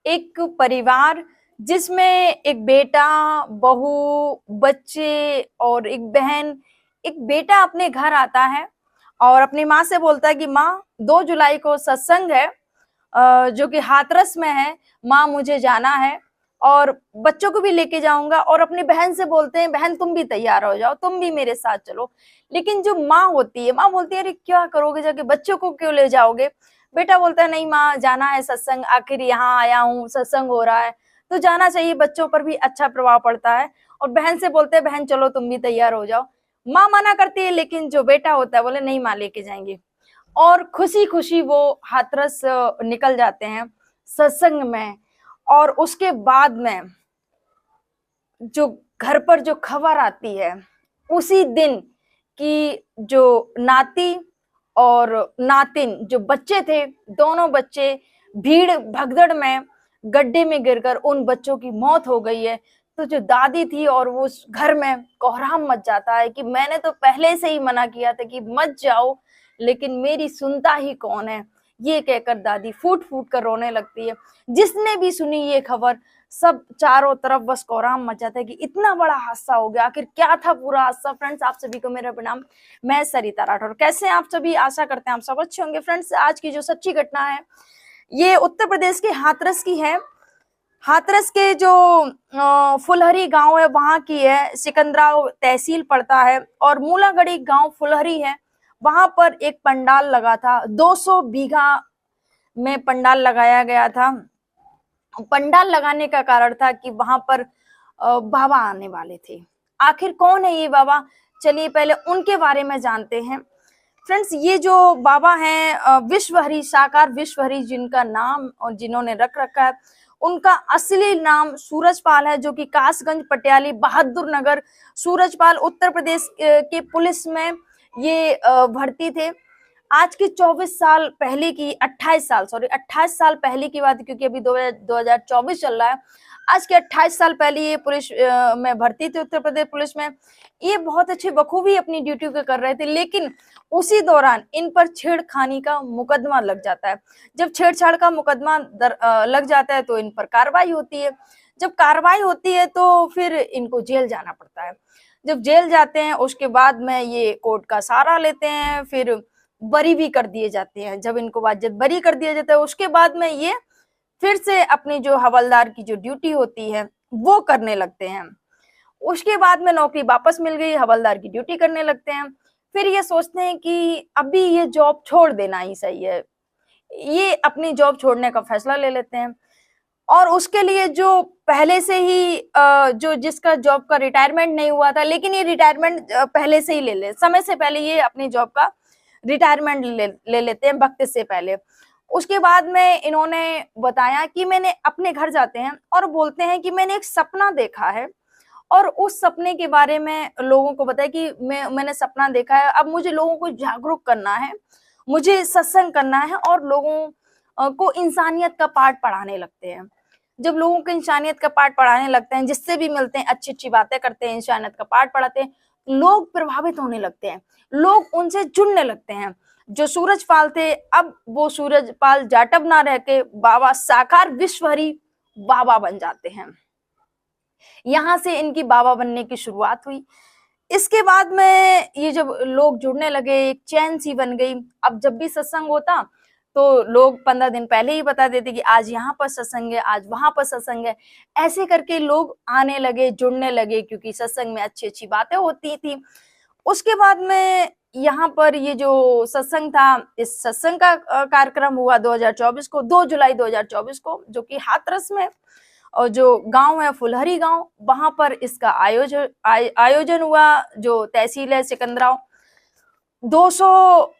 एक परिवार जिसमें एक बेटा, बहू, बच्चे और एक बहन। एक बेटा अपने घर आता है और अपनी माँ से बोलता है कि माँ 2 जुलाई को सत्संग है, जो कि हाथरस में है। माँ मुझे जाना है और बच्चों को भी लेके जाऊंगा। और अपनी बहन से बोलते हैं बहन तुम भी तैयार हो जाओ, तुम भी मेरे साथ चलो। लेकिन जो माँ होती है, माँ बोलती है अरे क्या करोगे जाके, बच्चों को क्यों ले जाओगे। बेटा बोलता है नहीं माँ, जाना है सत्संग, आखिर यहाँ आया हूँ, सत्संग हो रहा है तो जाना चाहिए, बच्चों पर भी अच्छा प्रभाव पड़ता है। और बहन से बोलते हैं बहन चलो तुम भी तैयार हो जाओ। माँ मना करती है लेकिन जो बेटा होता है बोले नहीं माँ, लेके जाएंगे। और खुशी खुशी वो हाथरस निकल जाते हैं सत्संग में। और उसके बाद में जो घर पर जो खबर आती है उसी दिन कि जो नाती और नातिन जो बच्चे थे, दोनों बच्चे भीड़ भगदड़ में गड्ढे में गिरकर उन बच्चों की मौत हो गई है। तो जो दादी थी और वो उस घर में कोहराम मच जाता है कि मैंने तो पहले से ही मना किया था कि मत जाओ, लेकिन मेरी सुनता ही कौन है। ये कहकर दादी फूट फूट कर रोने लगती है। जिसने भी सुनी ये खबर, सब चारों तरफ बस कोहराम मच जाता है कि इतना बड़ा हादसा हो गया, आखिर क्या था पूरा हादसा। फ्रेंड्स, आप सभी को मेरा प्रणाम। मैं सरिता राठौर। कैसे हैं आप सभी? आशा करते हैं आप सब अच्छे होंगे। फ्रेंड्स, आज की जो सच्ची घटना है ये उत्तर प्रदेश के हाथरस की है। हाथरस के जो फुलहरी गांव है वहां की है। सिकंदराव तहसील पड़ता है और मूलागढ़ी गांव फुलहरी है। वहां पर एक पंडाल लगा था, 200 बीघा में पंडाल लगाया गया था। पंडाल लगाने का कारण था कि वहां पर बाबा आने वाले थे। आखिर कौन है ये बाबा, चलिए पहले उनके बारे में जानते हैं। फ्रेंड्स, ये जो बाबा हैं विश्वहरि, साकार विश्वहरि जिनका नाम और जिन्होंने रख रखा है, उनका असली नाम सूरजपाल है, जो कि कासगंज पटियाली बहादुर नगर सूरजपाल उत्तर प्रदेश के पुलिस में ये भर्ती थे। आज की 24 साल पहले की 28 साल पहले की बात है, क्योंकि अभी 2024 चल रहा है। आज के 28 साल पहले ये पुलिस में भर्ती थे उत्तर प्रदेश पुलिस में। ये बहुत अच्छे बखूबी अपनी ड्यूटी को कर रहे थे, लेकिन उसी दौरान इन पर छेड़खानी का मुकदमा लग जाता है। जब छेड़छाड़ का मुकदमा लग जाता है तो इन पर कार्रवाई होती है। जब कार्रवाई होती है तो फिर इनको जेल जाना पड़ता है। जब जेल जाते हैं उसके बाद में ये कोर्ट का सहारा लेते हैं, फिर बरी भी कर दिए जाते हैं। जब इनको वाजिब बरी कर दिया जाता है उसके बाद में ये फिर से अपनी जो हवलदार की जो ड्यूटी होती है वो करने लगते हैं। उसके बाद में नौकरी वापस मिल गई, हवलदार की ड्यूटी करने लगते हैं। फिर ये सोचते हैं कि अभी ये जॉब छोड़ देना ही सही है। ये अपनी जॉब छोड़ने का फैसला ले लेते हैं। और उसके लिए जो पहले से ही जो जिसका जॉब का रिटायरमेंट नहीं हुआ था, लेकिन ये रिटायरमेंट पहले से ही समय से पहले ये अपनी जॉब का रिटायरमेंट ले लेते हैं, वक्त से पहले। उसके बाद में इन्होंने बताया कि मैंने अपने घर जाते हैं और बोलते हैं कि मैंने एक सपना देखा है और उस सपने के बारे में लोगों को बताया कि मैंने सपना देखा है। अब मुझे लोगों को जागरूक करना है, मुझे सत्संग करना है और लोगों को इंसानियत का पाठ पढ़ाने लगते हैं। जब लोगों को इंसानियत का पाठ पढ़ाने लगते हैं, जिससे भी मिलते हैं अच्छी अच्छी बातें करते हैं, इंसानियत का पाठ पढ़ाते हैं, लोग प्रभावित होने लगते हैं, लोग उनसे जुड़ने लगते हैं। जो सूरजपाल थे अब वो सूरजपाल जाटव ना रह के बाबा साकार विश्वहरि बाबा बन जाते हैं। यहां से इनकी बाबा बनने की शुरुआत हुई। इसके बाद में ये जब लोग जुड़ने लगे, एक चैन सी बन गई। अब जब भी सत्संग होता तो लोग 15 दिन पहले ही बता देते कि आज यहाँ पर सत्संग है, आज वहां पर सत्संग है। ऐसे करके लोग आने लगे, जुड़ने लगे, क्योंकि सत्संग में अच्छी अच्छी बातें होती थी। उसके बाद में यहाँ पर ये जो सत्संग था, इस सत्संग का कार्यक्रम हुआ 2024 को, 2 जुलाई 2024 को, जो कि हाथरस में और जो गांव है फुलहरी गांव, वहां पर इसका आयोजन हुआ। जो तहसील है सिकंदराव, 200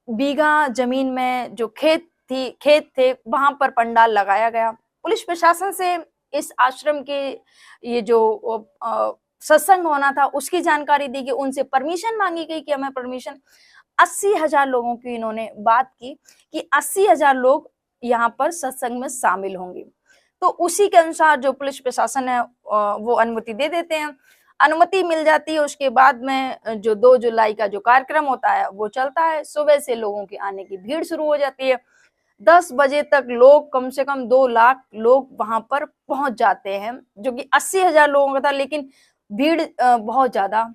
बीघा जमीन में जो खेत थे वहां पर पंडाल लगाया गया। पुलिस प्रशासन से इस आश्रम के ये जो सत्संग होना था उसकी जानकारी दी गई, उनसे परमिशन मांगी गई कि हमें परमिशन। 80,000 लोगों की इन्होंने बात की कि 80,000 लोग यहाँ पर सत्संग में शामिल होंगे। तो उसी के अनुसार जो पुलिस प्रशासन है वो अनुमति दे देते हैं। अनुमति मिल जाती है। उसके बाद में जो 2 जुलाई का जो कार्यक्रम होता है वो चलता है। सुबह से लोगों के आने की भीड़ शुरू हो जाती है। 10 बजे तक लोग, कम से कम 2 लाख लोग वहां पर पहुंच जाते हैं, जो कि 80,000 लोगों का था, लेकिन भीड़ बहुत ज्यादा,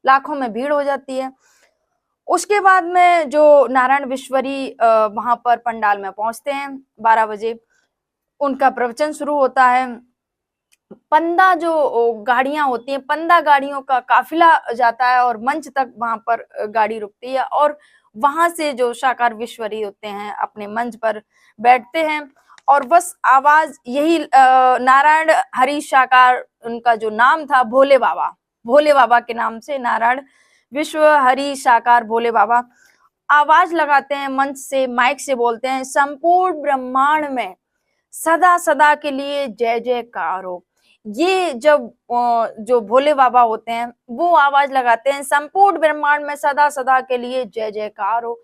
लाखों में भीड़ हो जाती है। उसके बाद में जो नारायण विश्वरी वहां पर पंडाल में पहुंचते हैं 12 बजे, उनका प्रवचन शुरू होता है। पंदा जो गाड़ियां होती हैं, पंदा गाड़ियों का काफिला जाता है और मंच तक वहां पर गाड़ी रुकती है, और वहां से जो साकार विश्वरी होते हैं अपने मंच पर बैठते हैं, और बस आवाज यही नारायण हरि साकार, उनका जो नाम था भोले बाबा, भोले बाबा के नाम से नारायण विश्व हरि साकार भोले बाबा, आवाज लगाते हैं मंच से, माइक से बोलते हैं, संपूर्ण ब्रह्मांड में सदा सदा के लिए जय जयकार हो। ये जब जो भोले बाबा होते हैं वो आवाज लगाते हैं, संपूर्ण ब्रह्मांड में सदा सदा के लिए जय जयकार हो,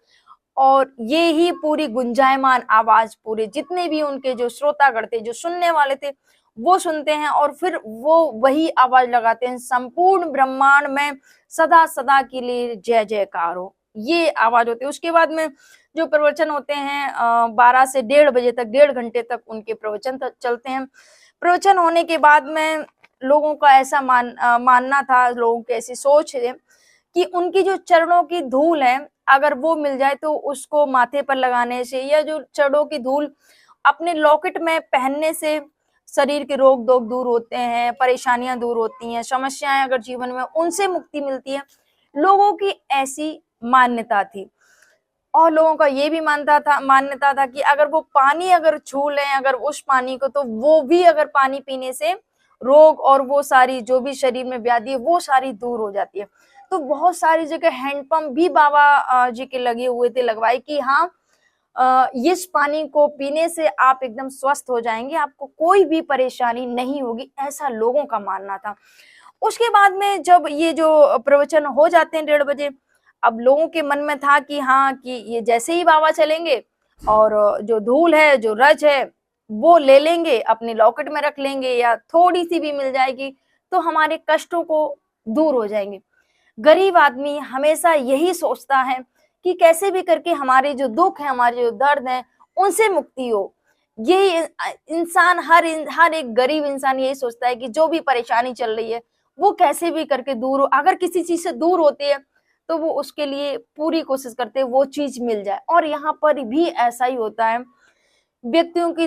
और ये ही पूरी गुंजायमान आवाज पूरे जितने भी उनके जो श्रोतागण थे, जो सुनने वाले थे, वो सुनते हैं, और फिर वो वही आवाज लगाते हैं, संपूर्ण ब्रह्मांड में सदा सदा के लिए जय जयकार हो, ये आवाज होती है। उसके बाद में जो प्रवचन होते हैं 12 से 1:30 बजे तक, 1.5 घंटे तक उनके प्रवचन चलते हैं। प्रवचन होने के बाद में लोगों का ऐसा मानना था, लोगों की ऐसी सोच है कि उनकी जो चरणों की धूल है, अगर वो मिल जाए तो उसको माथे पर लगाने से, या जो चरणों की धूल अपने लॉकेट में पहनने से शरीर के रोग दोग दूर होते हैं, परेशानियां दूर होती हैं, समस्याएं अगर जीवन में, उनसे मुक्ति मिलती है। लोगों की ऐसी मान्यता थी, और लोगों का ये भी मान्यता था कि अगर वो पानी अगर छू लें, अगर उस पानी को, तो वो भी अगर पानी पीने से रोग और वो सारी जो भी शरीर में व्याधि है वो सारी दूर हो जाती है। तो बहुत सारी जगह हैंडपंप भी बाबा जी के लगे हुए थे, लगवाए कि हाँ इस पानी को पीने से आप एकदम स्वस्थ हो जाएंगे, आपको कोई भी परेशानी नहीं होगी, ऐसा लोगों का मानना था। उसके बाद में जब ये जो प्रवचन हो जाते हैं 1:30 बजे, अब लोगों के मन में था कि हाँ, कि ये जैसे ही बाबा चलेंगे और जो धूल है, जो रज है, वो ले लेंगे, अपने लॉकेट में रख लेंगे, या थोड़ी सी भी मिल जाएगी तो हमारे कष्टों को दूर हो जाएंगे। गरीब आदमी हमेशा यही सोचता है कि कैसे भी करके हमारे जो दुख है, हमारे जो दर्द है, उनसे मुक्ति हो। यही इंसान, हर एक गरीब इंसान यही सोचता है कि जो भी परेशानी चल रही है वो कैसे भी करके दूर हो। अगर किसी चीज से दूर होती है तो वो उसके लिए पूरी कोशिश करते हैं वो चीज मिल जाए, और यहाँ पर भी ऐसा ही होता है। व्यक्तियों की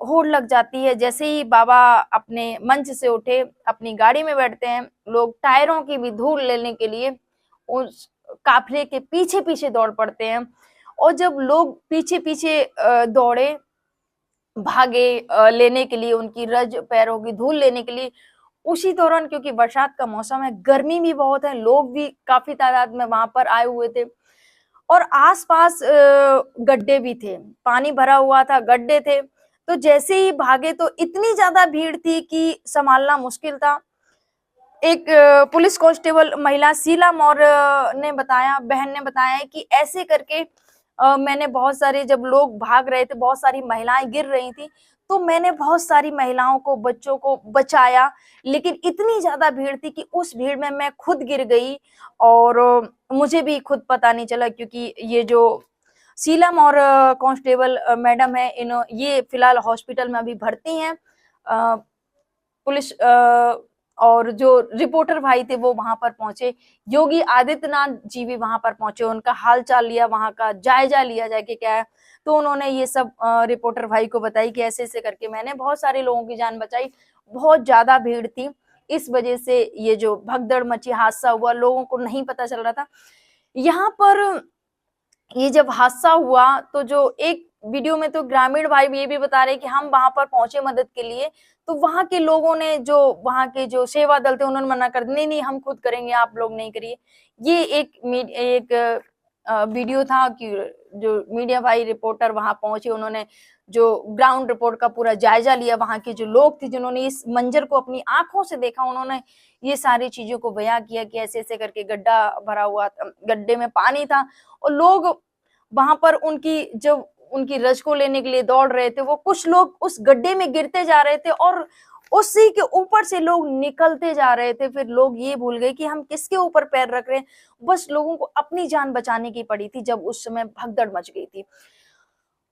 होड़ लग जाती है, जैसे ही बाबा अपने मंच से उठे, अपनी गाड़ी में बैठते हैं, लोग टायरों की भी धूल लेने के लिए उस काफिले के पीछे पीछे दौड़ पड़ते हैं। और जब लोग पीछे पीछे दौड़े, भागे लेने के लिए, उनकी रज पैरों की धूल लेने के लिए, उसी दौरान, क्योंकि बरसात का मौसम है, गर्मी भी बहुत है, लोग भी काफी तादाद में वहां पर आए हुए थे, और आसपास गड्ढे भी थे, पानी भरा हुआ था, गड्ढे थे। तो जैसे ही भागे तो इतनी ज्यादा भीड़ थी कि संभालना मुश्किल था। एक पुलिस कांस्टेबल महिला शीला मौर्य ने बताया, बहन ने बताया कि ऐसे करके मैंने बहुत सारे, जब लोग भाग रहे थे, बहुत सारी महिलाएं गिर रही थी, तो मैंने बहुत सारी महिलाओं को, बच्चों को बचाया, लेकिन इतनी ज्यादा भीड़ थी कि उस भीड़ में मैं खुद गिर गई, और मुझे भी खुद पता नहीं चला, क्योंकि ये जो शीला मौर्य कांस्टेबल मैडम है, ये फिलहाल हॉस्पिटल में अभी भर्ती हैं। पुलिस और जो रिपोर्टर भाई थे वो वहां पर पहुंचे, योगी आदित्यनाथ जी भी वहां पर पहुंचे, उनका हालचाल लिया, वहां का जायजा लिया जाए कि क्या है। तो उन्होंने ये सब रिपोर्टर भाई को बताई कि ऐसे ऐसे करके मैंने बहुत सारे लोगों की जान बचाई, बहुत ज्यादा भीड़ थी, इस वजह से ये जो भगदड़ मची, हादसा हुआ, लोगों को नहीं पता चल रहा था। यहाँ पर ये जब हादसा हुआ तो जो एक वीडियो में तो ग्रामीण भाई ये भी बता रहे कि हम वहां पर पहुंचे मदद के लिए, तो वहां के लोगों ने, जो वहां के जो सेवा दल थे, उन्होंने मना कर दिया, नहीं नहीं हम खुद करेंगे, आप लोग नहीं करिए। ये एक वीडियो था कि जो मीडिया भाई रिपोर्टर वहां पहुंचे, उन्होंने जो ग्राउंड रिपोर्ट का पूरा जायजा लिया, वहां के जो लोग थे जिन्होंने इस मंजर को अपनी आंखों से देखा, उन्होंने ये सारी चीजों को बयां किया कि ऐसे ऐसे करके गड्ढा भरा हुआ था, गड्ढे में पानी था, और लोग वहां पर उनकी रज को लेने के लिए दौड़ रहे थे। वो कुछ लोग उस गड्ढे में गिरते जा रहे थे और उसी के ऊपर से लोग निकलते जा रहे थे। फिर लोग ये भूल गए कि हम किसके ऊपर पैर रख रहे हैं, बस लोगों को अपनी जान बचाने की पड़ी थी जब उस समय भगदड़ मच गई थी।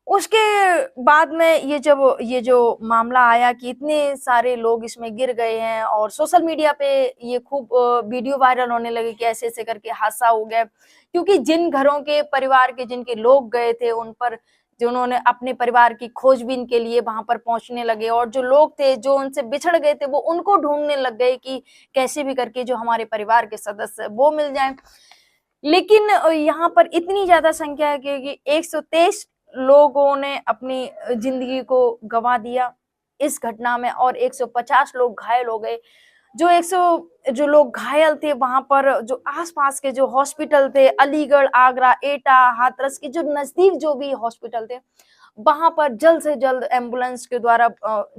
उसके बाद में ये जो मामला आया कि इतने सारे लोग इसमें गिर गए हैं और सोशल मीडिया पे ये खूब वीडियो वायरल होने लगे कि ऐसे ऐसे करके हादसा हो गया, क्योंकि जिन घरों के परिवार के जिनके लोग गए थे उन पर, जिन्होंने अपने परिवार की खोजबीन के लिए वहां पर पहुंचने लगे, और जो लोग थे जो उनसे बिछड़ गए थे वो उनको ढूंढने लग गए कि कैसे भी करके जो हमारे परिवार के सदस्य वो मिल जाएं। लेकिन यहाँ पर इतनी ज्यादा संख्या है कि 123 लोगों ने अपनी जिंदगी को गंवा दिया इस घटना में, और 150 लोग घायल हो गए। जो 100 जो लोग घायल थे वहां पर जो आसपास के जो हॉस्पिटल थे, अलीगढ़, आगरा, एटा, हाथरस के जो नजदीक जो भी हॉस्पिटल थे, वहां पर जल्द से जल्द एम्बुलेंस के द्वारा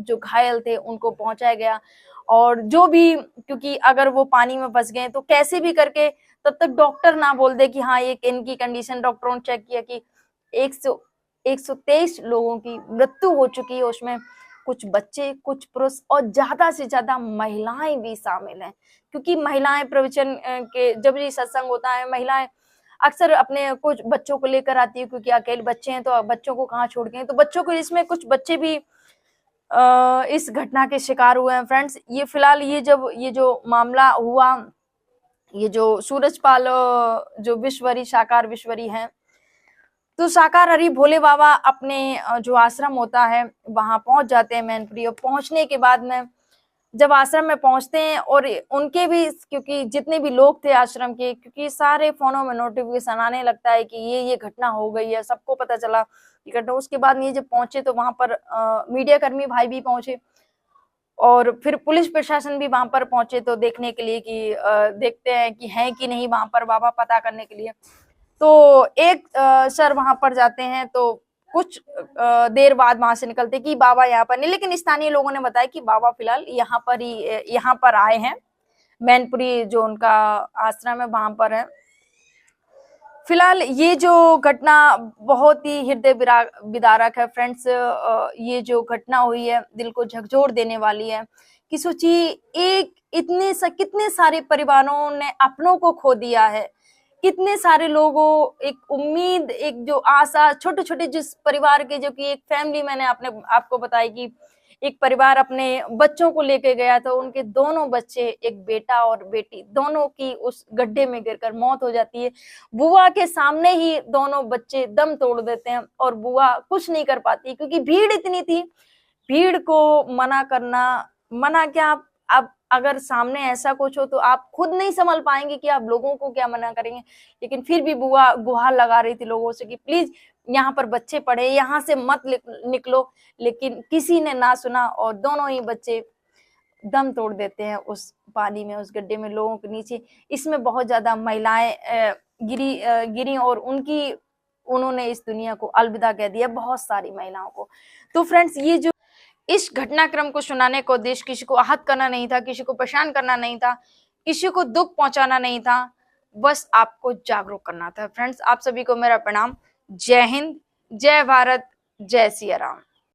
जो घायल थे उनको पहुंचाया गया। और जो भी, क्योंकि अगर वो पानी में फंस गए तो कैसे भी करके तब तक डॉक्टर ना बोल दे कि हाँ ये इनकी कंडीशन, डॉक्टरों ने चेक किया कि 123 लोगों की मृत्यु हो चुकी है, उसमें कुछ बच्चे, कुछ पुरुष और ज्यादा से ज्यादा महिलाएं भी शामिल हैं, क्योंकि महिलाएं प्रवचन के जब भी सत्संग होता है, महिलाएं अक्सर अपने कुछ बच्चों को लेकर आती है, क्योंकि अकेले बच्चे हैं तो बच्चों को कहाँ छोड़ गए, तो बच्चों को, इसमें कुछ बच्चे भी इस घटना के शिकार हुए हैं। फ्रेंड्स, ये फिलहाल ये जो मामला हुआ, ये जो सूरजपाल जो विश्वरी, साकार विश्वरी हैं, तो साकार हरि भोले बाबा अपने जो आश्रम होता है वहां पहुंच जाते हैं मैनपुरी, और पहुंचने के बाद में जब आश्रम में पहुंचते हैं, और उनके भी, क्योंकि जितने भी लोग थे आश्रम के, क्योंकि सारे फोनों में नोटिफिकेशन आने लगता है कि ये घटना हो गई है, सबको पता चला ये घटना। उसके बाद ये जब पहुंचे तो वहां पर मीडिया कर्मी भाई भी पहुंचे, और फिर पुलिस प्रशासन भी वहां पर पहुंचे तो देखने के लिए कि देखते हैं कि हैं कि नहीं वहां पर बाबा, पता करने के लिए। तो एक सर वहां पर जाते हैं, तो कुछ देर बाद वहां से निकलते कि बाबा यहाँ पर नहीं, लेकिन स्थानीय लोगों ने बताया कि बाबा फिलहाल यहाँ पर आए हैं, मैनपुरी जो उनका आश्रम है वहां पर है। फिलहाल ये जो घटना बहुत ही हृदय विदारक है फ्रेंड्स। ये जो घटना हुई है दिल को झकझोर देने वाली है कि सोचिए, कितने सारे परिवारों ने अपनों को खो दिया है, कितने सारे लोगों, एक उम्मीद, एक जो आशा, छोटे छोटे जिस परिवार के, जो कि एक फैमिली, मैंने आपको बताया कि एक परिवार अपने बच्चों को लेके गया था, उनके दोनों बच्चे, एक बेटा और बेटी, दोनों की उस गड्ढे में गिरकर मौत हो जाती है। बुआ के सामने ही दोनों बच्चे दम तोड़ देते हैं, और बुआ कुछ नहीं कर पाती क्योंकि भीड़ इतनी थी। भीड़ को मना क्या, अब अगर सामने ऐसा कुछ हो तो आप खुद नहीं संभल पाएंगे कि आप लोगों को क्या मना करेंगे। लेकिन फिर भी बुआ गुहार लगा रही थी लोगों से कि प्लीज यहाँ पर बच्चे पढ़े, यहाँ से मत निकलो, लेकिन किसी ने ना सुना, और दोनों ही बच्चे दम तोड़ देते हैं उस पानी में, उस गड्ढे में, लोगों के नीचे। इसमें बहुत ज्यादा महिलाएं गिरी और उन्होंने इस दुनिया को अलविदा कह दिया, बहुत सारी महिलाओं को। तो फ्रेंड्स, ये जो इस घटनाक्रम को सुनाने का उद्देश्य किसी को आहत करना नहीं था, किसी को परेशान करना नहीं था, किसी को दुख पहुंचाना नहीं था, बस आपको जागरूक करना था। फ्रेंड्स, आप सभी को मेरा प्रणाम। जय हिंद, जय भारत, जय सिया राम।